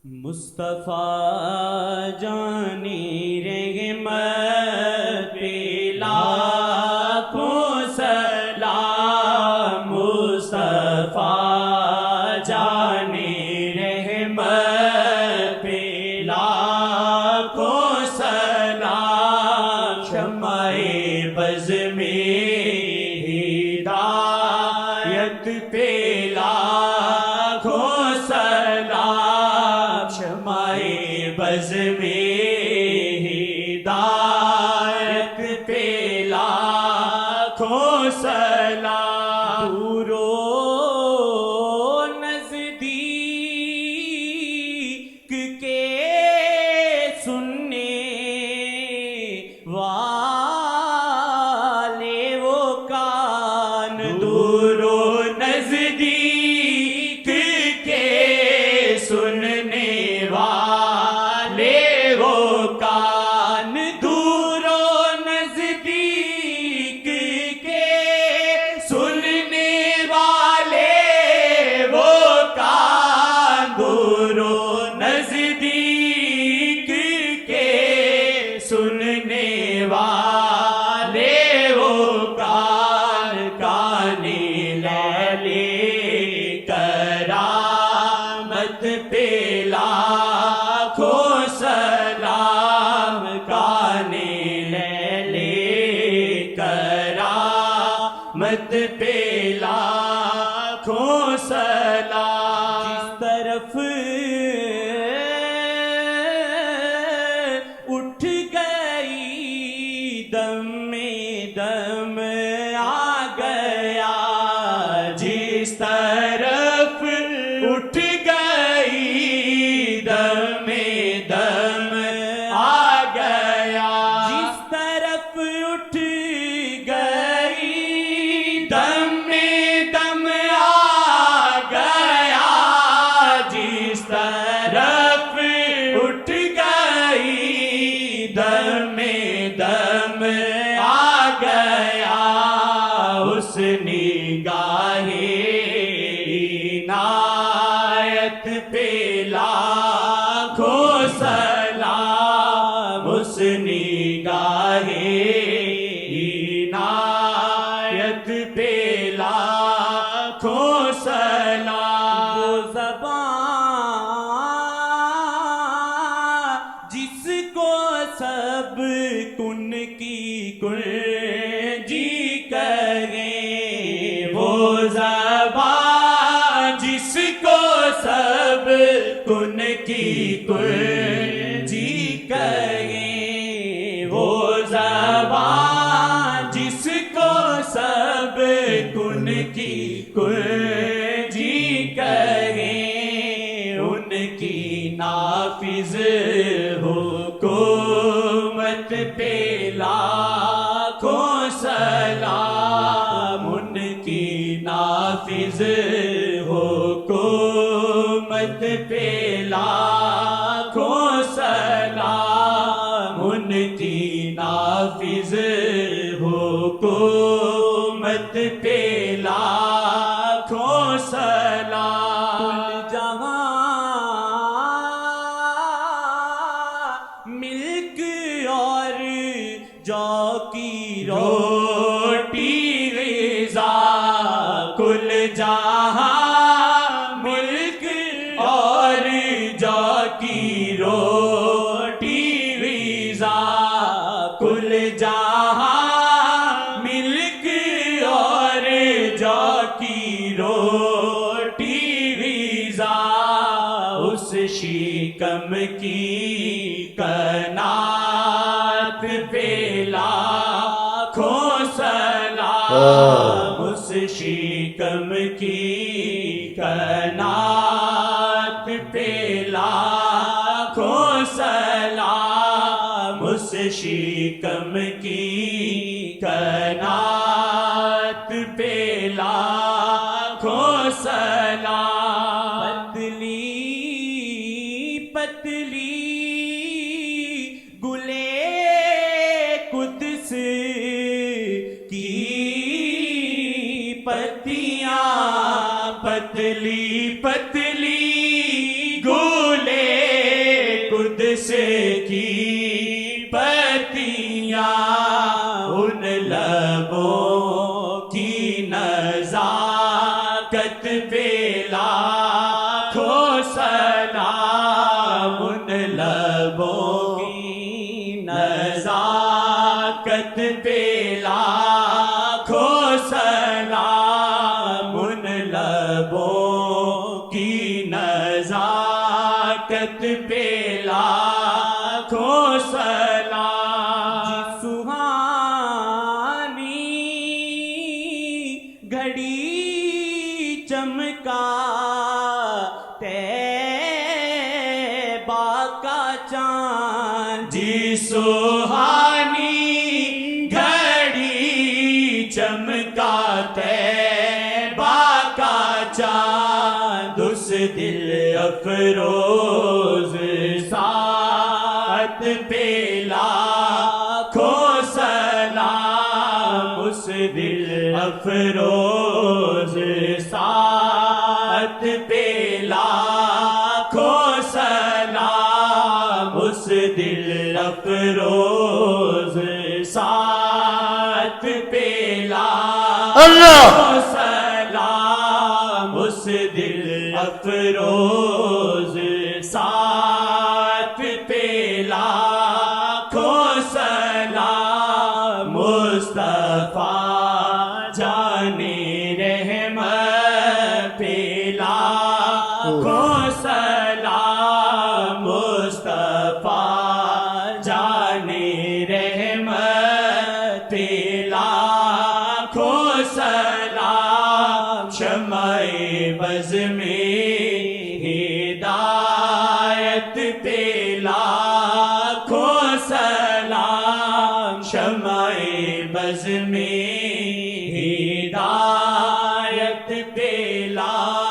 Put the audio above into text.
مصطفیٰ جانی رحمت پہ لاکھوں سلام، مصطفیٰ جانی رحمت پہ لاکھوں سلام، شمع بز میں ہدایت پہ لاکھوں سلام، شمع بز میں ہدایت پہ لاکھوں سلام، دور و نزدیک کے سننے والے وہ کان، دور و نزدیک کے سننے والے وہ کان، دور و نزدیک کے سننے والے وہ کان، دور و نزدیک کے سننے والے وہ کان، کانی لیلی کرامت پہ لاکھوں سلام، کانی لیلی کرامت پہ لاکھوں سلام، جس طرف اٹھ گئی دم میں دم آ گیا، جس طرف اٹھ گئی دم میں دم آ گیا، جس طرف اٹھ گئی دم میں دم آ گیا، جس طرف اٹھ گئی دم میں دم آ گیا، اس نگاہ عنایت پہ لاکھوں سلام، اس نگاہ عنایت پہ لاکھوں سلام، وہ زبان جس کو سب کن کی کنجی کہیں، وہ زبان جس کو سب کن کی کنجی کہیں، وہ زبان جس کو سب کن کی کنجی کہیں، ان کی نافذ حکومت پہ لاکھوں سلام، ان کی نافذ حکومت پہ لاکھوں سلام، ان کی نافذ حکومت پہ لاکھوں سلام، جہاں ملک اور جو کی روٹی غذا، کل جہاں ملک اور جو کی روٹی غذا، کل جہاں ملک اور جو کی روٹی غذا، اس شکم کی کنات پہ لاکھوں سلام، اس شکم کی کنات پہ لاکھوں سلام، اس شکم کی کنات پہ لاکھوں سلام، پتلی پتلی گلے قدس کی پتیاں، پتلی پتلی گولے قدس کی پتیاں ان لبوں کی نزاکت پہ لاکھوں سلام ان لبوں کی نزاکت پہ لاکھوں سلام ان لبوں کی نزاکت پہ لاکھوں سلام سہانی گھڑی چمکا طیبہ کا چاند جی سہانی گھڑی چمکا طیبہ کا چاند اس دل افروز ساعت پہ لاکھوں سلام اس دل افروز ساعت پہ لاکھوں سلام اس دل افروز ساعت پہ لاکھوں سلام اس دل افروز ساعت پہ لاکھوں سلام مصطفیٰ جانے رحمت پہ لاکھوں سلام مصطفیٰ جانے رحمت پہ لاکھوں سلام شمع بز میں ہدایت پہ لاکھوں سلام شمع بز میں ہدایت پہ لاکھوں